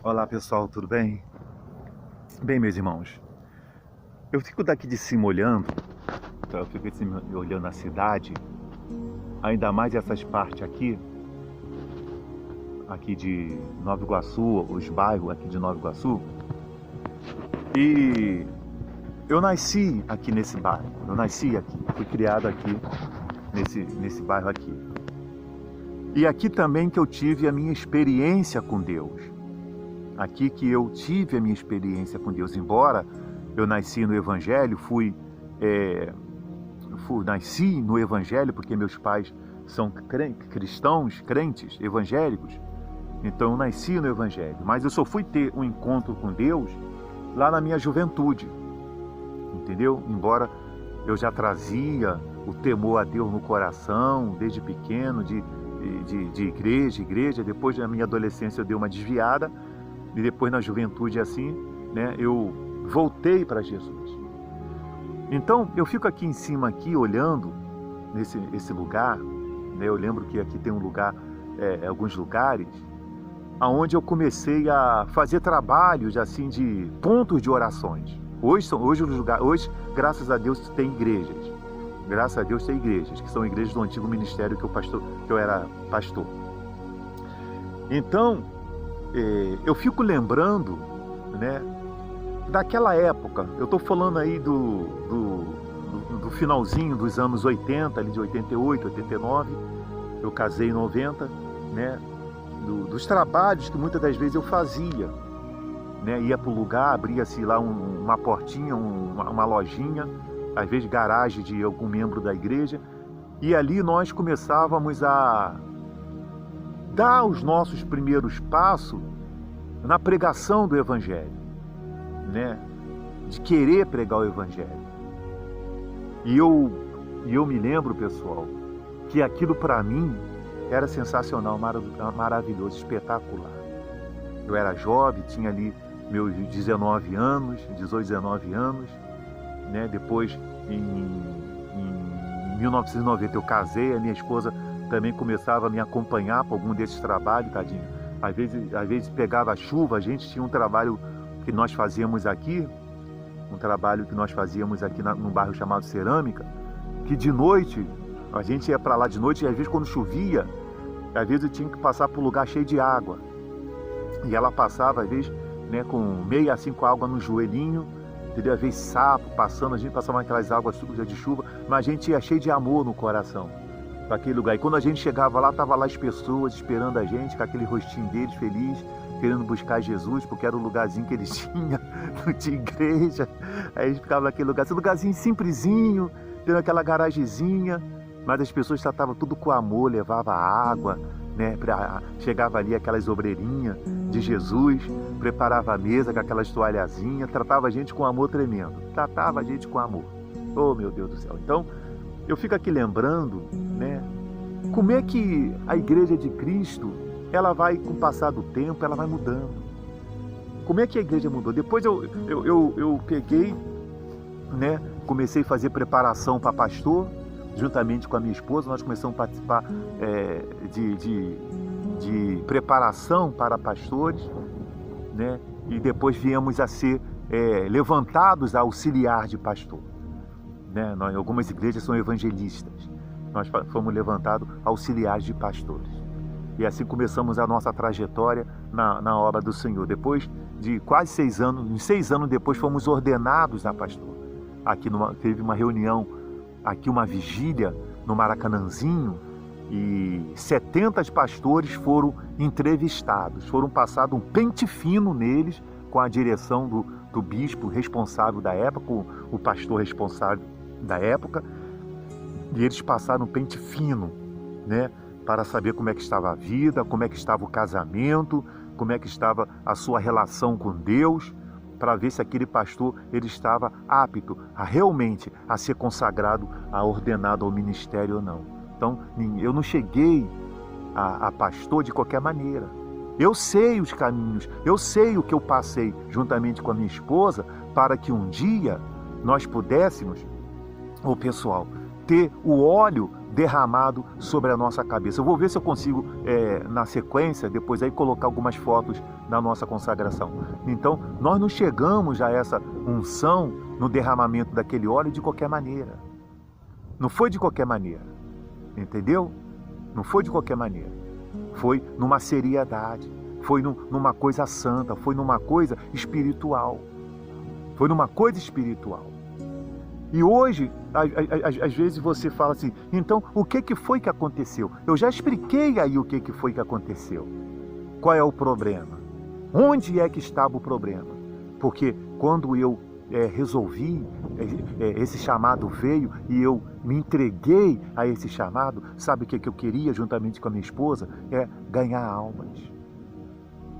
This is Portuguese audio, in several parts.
Olá pessoal, tudo bem? Bem, meus irmãos, eu fico daqui de cima olhando, eu fico de cima olhando a cidade, ainda mais essas partes aqui de Nova Iguaçu, os bairros aqui de Nova Iguaçu, e eu nasci aqui nesse bairro, eu nasci aqui, fui criado aqui, nesse bairro aqui. E aqui também que eu tive a minha experiência com Deus. Aqui que eu tive a minha experiência com Deus, embora eu nasci no Evangelho, nasci no Evangelho porque meus pais são cristãos, crentes, evangélicos, então eu nasci no Evangelho, mas eu só fui ter um encontro com Deus lá na minha juventude, entendeu? Embora eu já trazia o temor a Deus no coração, desde pequeno, de igreja, depois da minha adolescência eu dei uma desviada, e depois na juventude assim, né, eu voltei para Jesus. Então eu fico aqui em cima aqui olhando esse lugar, né, eu lembro que aqui tem um lugar, alguns lugares, aonde eu comecei a fazer trabalhos assim de pontos de orações. Hoje, graças a Deus, tem igrejas. Graças a Deus tem igrejas, que são igrejas do antigo ministério que eu era pastor. Então, eu fico lembrando, né, daquela época. Eu estou falando aí do finalzinho dos anos 80, ali de 88, 89. Eu casei em 90, né, dos trabalhos que muitas das vezes eu fazia, né, ia para o lugar, abria-se lá uma portinha, uma lojinha, às vezes garagem de algum membro da igreja, e ali nós começávamos a dar os nossos primeiros passos na pregação do Evangelho, né? De querer pregar o Evangelho. E eu me lembro, pessoal, que aquilo para mim era sensacional, maravilhoso, espetacular. Eu era jovem, tinha ali meus 19 anos, 18, 19 anos, né? Depois, em 1990, eu casei, a minha esposa também começava a me acompanhar para algum desses trabalhos, tadinho. Às vezes pegava chuva, a gente tinha um trabalho que nós fazíamos aqui, num bairro chamado Cerâmica, que de noite, a gente ia para lá de noite, e às vezes quando chovia, às vezes eu tinha que passar por um lugar cheio de água. E ela passava, às vezes, né, com meia assim com água no joelhinho, entendeu? Às vezes sapo passando, a gente passava naquelas águas sujas de chuva, mas a gente ia cheio de amor no coração para aquele lugar. E quando a gente chegava lá, tava lá as pessoas esperando a gente, com aquele rostinho deles feliz, querendo buscar Jesus, porque era o lugarzinho que eles tinham, não tinha igreja. Aí a gente ficava naquele lugar, esse lugarzinho simplesinho, tendo aquela garagezinha, mas as pessoas tratavam tudo com amor, levava água, né? Chegava ali aquelas obreirinhas de Jesus, preparava a mesa com aquelas toalhazinhas, tratava a gente com amor tremendo, tratava a gente com amor. Oh, meu Deus do céu! Então, eu fico aqui lembrando, né, como é que a igreja de Cristo, ela vai, com o passar do tempo, ela vai mudando. Como é que a igreja mudou? Depois eu peguei, né, comecei a fazer preparação para pastor, juntamente com a minha esposa, nós começamos a participar de preparação para pastores, né, e depois viemos a ser levantados a auxiliar de pastor. Né? Algumas igrejas são evangelistas, nós fomos levantados auxiliares de pastores, e assim começamos a nossa trajetória na obra do Senhor. Depois de quase 6 anos, 6 anos depois, fomos ordenados a pastor. Aqui teve uma reunião, aqui uma vigília no Maracanãzinho, e 70 pastores foram entrevistados, foram passado um pente fino neles, com a direção do bispo responsável da época, o pastor responsável da época, e eles passaram um pente fino, né, para saber como é que estava a vida, como é que estava o casamento, como é que estava a sua relação com Deus, para ver se aquele pastor ele estava apto realmente a ser consagrado, a ordenado ao ministério ou não. Então, eu não cheguei a pastor de qualquer maneira. Eu sei os caminhos, eu sei o que eu passei juntamente com a minha esposa para que um dia nós pudéssemos, pessoal, ter o óleo derramado sobre a nossa cabeça. Eu vou ver se eu consigo, na sequência, depois aí colocar algumas fotos da nossa consagração. Então, nós não chegamos a essa unção no derramamento daquele óleo de qualquer maneira. Não foi de qualquer maneira, entendeu? Não foi de qualquer maneira. Foi numa seriedade, foi numa coisa santa, foi numa coisa espiritual. Foi numa coisa espiritual. E hoje, às vezes você fala assim, então o que foi que aconteceu? Eu já expliquei aí o que foi que aconteceu. Qual é o problema? Onde é que estava o problema? Porque quando eu resolvi, esse chamado veio e eu me entreguei a esse chamado, sabe o que eu queria juntamente com a minha esposa? É ganhar almas.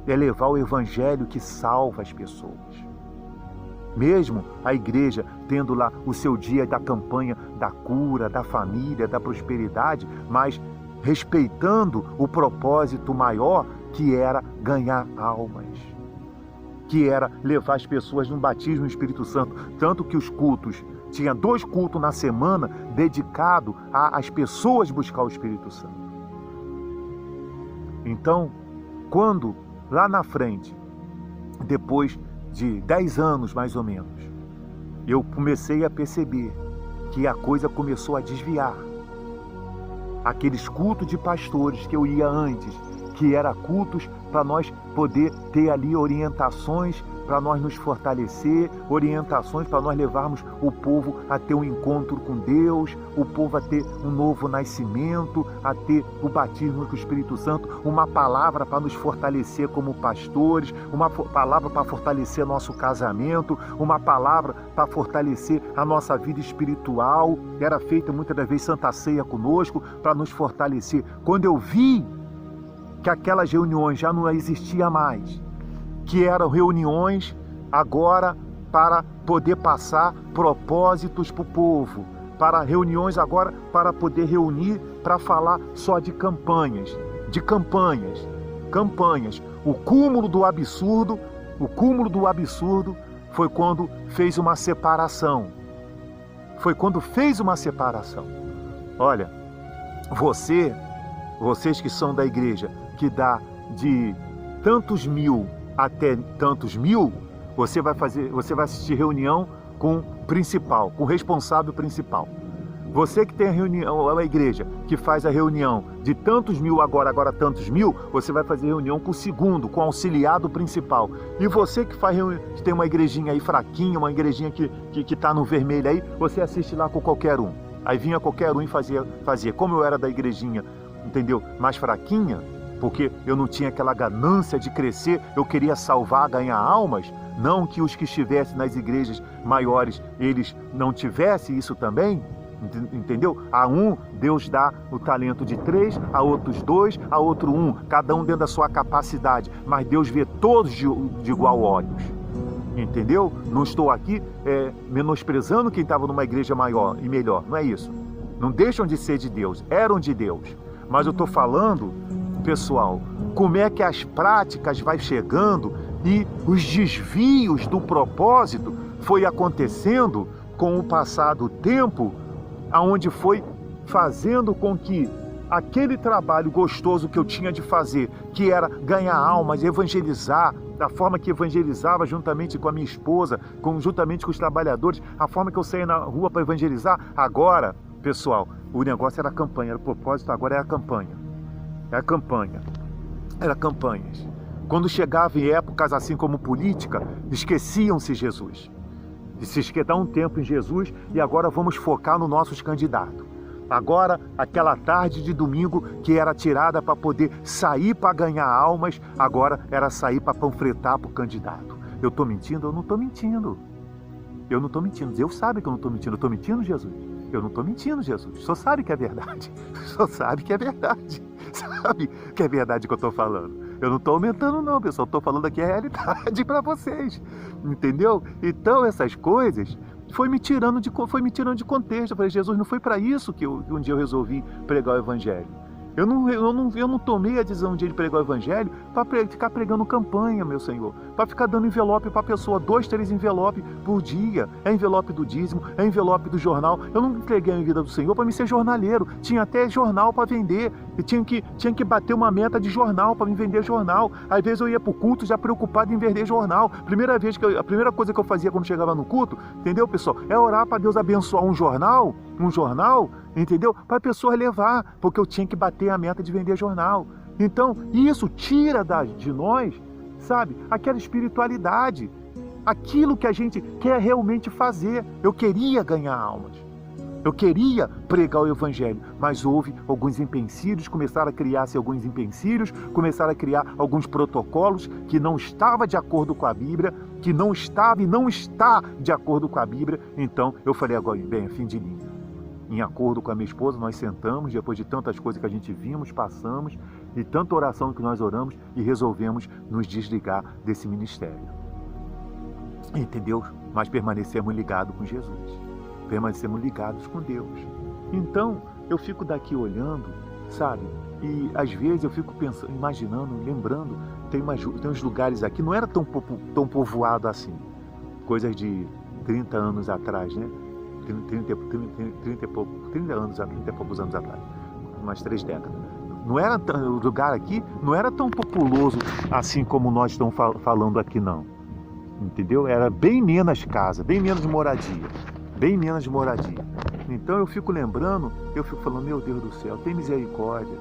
É levar o evangelho que salva as pessoas. Mesmo a igreja tendo lá o seu dia da campanha da cura, da família, da prosperidade, mas respeitando o propósito maior que era ganhar almas, que era levar as pessoas num batismo no Espírito Santo. Tanto que os cultos, tinha 2 cultos na semana dedicados às pessoas buscar o Espírito Santo. Então, quando lá na frente, depois de 10 anos mais ou menos, eu comecei a perceber que a coisa começou a desviar. Aqueles cultos de pastores que eu ia antes, que eram cultos para nós poder ter ali orientações, para nós nos fortalecer, orientações para nós levarmos o povo a ter um encontro com Deus, o povo a ter um novo nascimento, a ter o batismo com o Espírito Santo, uma palavra para nos fortalecer como pastores, uma palavra para fortalecer nosso casamento, uma palavra para fortalecer a nossa vida espiritual. Era feita muitas das vezes Santa Ceia conosco para nos fortalecer. Quando eu vi que aquelas reuniões já não existiam mais, que eram reuniões agora para poder passar propósitos para o povo, para reuniões agora para poder reunir, para falar só de campanhas. O cúmulo do absurdo foi quando fez uma separação. Olha, vocês que são da igreja, que dá de tantos mil até tantos mil, você vai assistir reunião com o principal, com o responsável principal. Você que tem a reunião, a igreja que faz a reunião de tantos mil agora tantos mil, você vai fazer reunião com o segundo, com o auxiliado principal. E você que que tem uma igrejinha aí fraquinha, uma igrejinha que está no vermelho aí, você assiste lá com qualquer um. Aí vinha qualquer um e fazia. Como eu era da igrejinha, entendeu? Mais fraquinha, porque eu não tinha aquela ganância de crescer, eu queria salvar, ganhar almas, não que os que estivessem nas igrejas maiores, eles não tivessem isso também, entendeu? A um, Deus dá o talento de 3, a outros 2, a outro 1, cada um dentro da sua capacidade, mas Deus vê todos de igual olhos, entendeu? Não estou aqui menosprezando quem estava numa igreja maior e melhor, não é isso. Não deixam de ser de Deus, eram de Deus, mas eu estou falando, pessoal, como é que as práticas vai chegando e os desvios do propósito foi acontecendo com o passar do tempo, aonde foi fazendo com que aquele trabalho gostoso que eu tinha de fazer, que era ganhar almas, evangelizar, da forma que evangelizava juntamente com a minha esposa, juntamente com os trabalhadores, a forma que eu saía na rua para evangelizar, agora, pessoal, o negócio era campanha, era o propósito, agora é a campanha. Era campanhas. Quando chegava em épocas assim como política, esqueciam-se Jesus. Se esquecer um tempo em Jesus e agora vamos focar nos nossos candidatos. Agora, aquela tarde de domingo que era tirada para poder sair para ganhar almas, agora era sair para panfletar para o candidato. Eu estou mentindo? Eu não estou mentindo. Deus sabe que eu não estou mentindo. Eu estou mentindo, Jesus? Eu não estou mentindo, Jesus. O Senhor sabe que é verdade. Sabe que é verdade que eu estou falando. Eu não estou aumentando não, pessoal. Estou falando aqui a realidade para vocês. Entendeu? Então, essas coisas foi me tirando de contexto. Eu falei, Jesus, não foi para isso que um dia eu resolvi pregar o Evangelho. Eu não tomei a decisão de pregar o evangelho para ficar pregando campanha, meu Senhor. Para ficar dando envelope para a pessoa, 2, 3 envelopes por dia. É envelope do dízimo, é envelope do jornal. Eu não entreguei a minha vida do Senhor para me ser jornaleiro. Tinha até jornal para vender. Eu tinha que bater uma meta de jornal para me vender jornal. Às vezes eu ia para o culto já preocupado em vender jornal. A primeira coisa que eu fazia quando chegava no culto, entendeu, pessoal? É orar para Deus abençoar um jornal, entendeu? Para a pessoa levar, porque eu tinha que bater a meta de vender jornal. Então, isso tira de nós, sabe, aquela espiritualidade, aquilo que a gente quer realmente fazer. Eu queria ganhar almas, eu queria pregar o evangelho, mas houve alguns empecilhos, começaram a criar-se alguns empecilhos, começaram a criar alguns protocolos que não estavam de acordo com a Bíblia, que não estava e não está de acordo com a Bíblia. Então, eu falei agora, bem, é fim de linha. Em acordo com a minha esposa, nós sentamos, depois de tantas coisas que a gente vimos, passamos, e tanta oração que nós oramos, e resolvemos nos desligar desse ministério. Entendeu? Mas permanecemos ligados com Jesus. Permanecemos ligados com Deus. Então, eu fico daqui olhando, sabe? E às vezes eu fico pensando, imaginando, lembrando, tem uns lugares aqui, não era tão povoado assim. Coisas de 30 anos atrás, né? 30 e poucos anos atrás, umas 3 décadas. Não era o lugar aqui, não era tão populoso assim como nós estamos falando aqui, não. Entendeu? Era bem menos casa, bem menos moradia. Então eu fico lembrando, eu fico falando, meu Deus do céu, tem misericórdia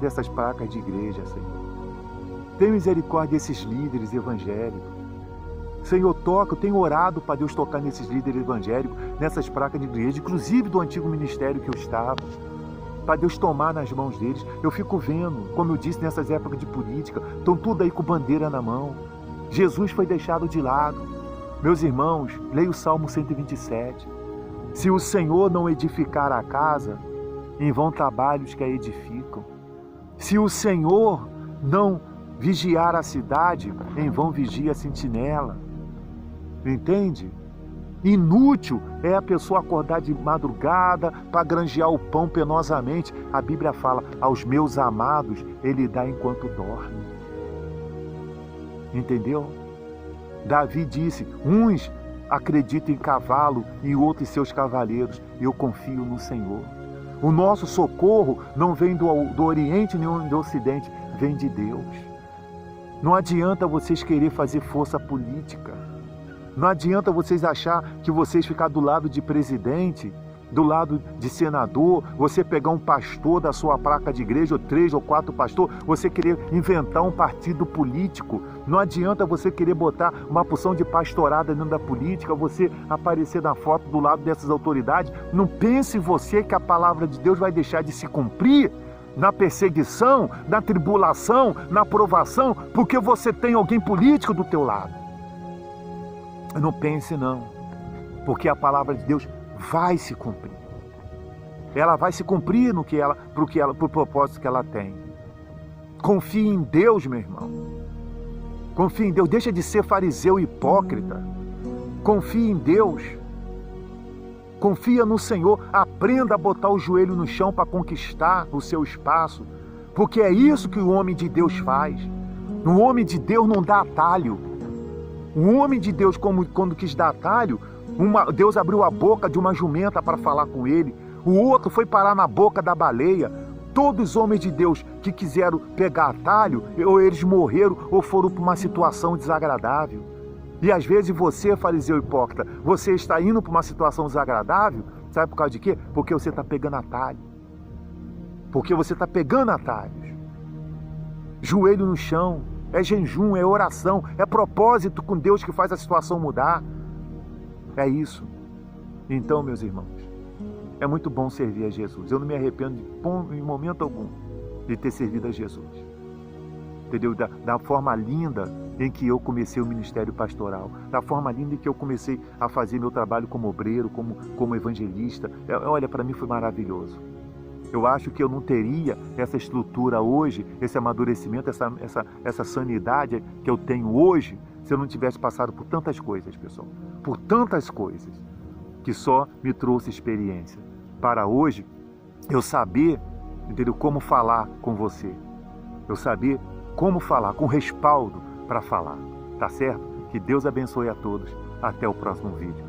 dessas placas de igreja, Senhor. Tem misericórdia desses líderes evangélicos. Senhor, toca, eu tenho orado para Deus tocar nesses líderes evangélicos, nessas placas de igreja, inclusive do antigo ministério que eu estava, para Deus tomar nas mãos deles. Eu fico vendo, como eu disse, nessas épocas de política, estão tudo aí com bandeira na mão. Jesus foi deixado de lado. Meus irmãos, leia o Salmo 127. Se o Senhor não edificar a casa, em vão trabalhos que a edificam. Se o Senhor não vigiar a cidade, em vão vigia a sentinela. Entende? Inútil é a pessoa acordar de madrugada para granjear o pão penosamente. A Bíblia fala, aos meus amados ele dá enquanto dorme. Entendeu? Davi disse, uns acreditam em cavalo e outros em seus cavaleiros. Eu confio no Senhor. O nosso socorro não vem do Oriente nem do Ocidente, vem de Deus. Não adianta vocês querer fazer força política. Não adianta vocês achar que vocês ficar do lado de presidente, do lado de senador, você pegar um pastor da sua placa de igreja, ou 3 ou 4 pastores, você querer inventar um partido político. Não adianta você querer botar uma porção de pastorada dentro da política, você aparecer na foto do lado dessas autoridades. Não pense você que a palavra de Deus vai deixar de se cumprir na perseguição, na tribulação, na provação, porque você tem alguém político do teu lado. Não pense não, porque a palavra de Deus vai se cumprir. Ela vai se cumprir pro propósito que ela tem. Confie em Deus, meu irmão. Confie em Deus, deixa de ser fariseu hipócrita. Confie em Deus. Confia no Senhor, aprenda a botar o joelho no chão para conquistar o seu espaço, porque é isso que o homem de Deus faz. O homem de Deus não dá atalho. O homem de Deus, quando quis dar atalho, Deus abriu a boca de uma jumenta para falar com ele. O outro foi parar na boca da baleia. Todos os homens de Deus que quiseram pegar atalho, ou eles morreram ou foram para uma situação desagradável. E às vezes você, fariseu hipócrita, você está indo para uma situação desagradável, sabe por causa de quê? Porque você está pegando atalho. Porque você está pegando atalhos. Joelho no chão, é jejum, é oração, é propósito com Deus que faz a situação mudar. É isso. Então, meus irmãos, é muito bom servir a Jesus. Eu não me arrependo em momento algum de ter servido a Jesus. Entendeu? Da forma linda em que eu comecei o ministério pastoral, da forma linda em que eu comecei a fazer meu trabalho como obreiro, como evangelista. Olha, para mim foi maravilhoso. Eu acho que eu não teria essa estrutura hoje, esse amadurecimento, essa sanidade que eu tenho hoje, se eu não tivesse passado por tantas coisas, pessoal. Por tantas coisas, que só me trouxe experiência. Para hoje, eu saber entendeu? Como falar com você. Eu saber como falar, com respaldo para falar, tá certo? Que Deus abençoe a todos. Até o próximo vídeo.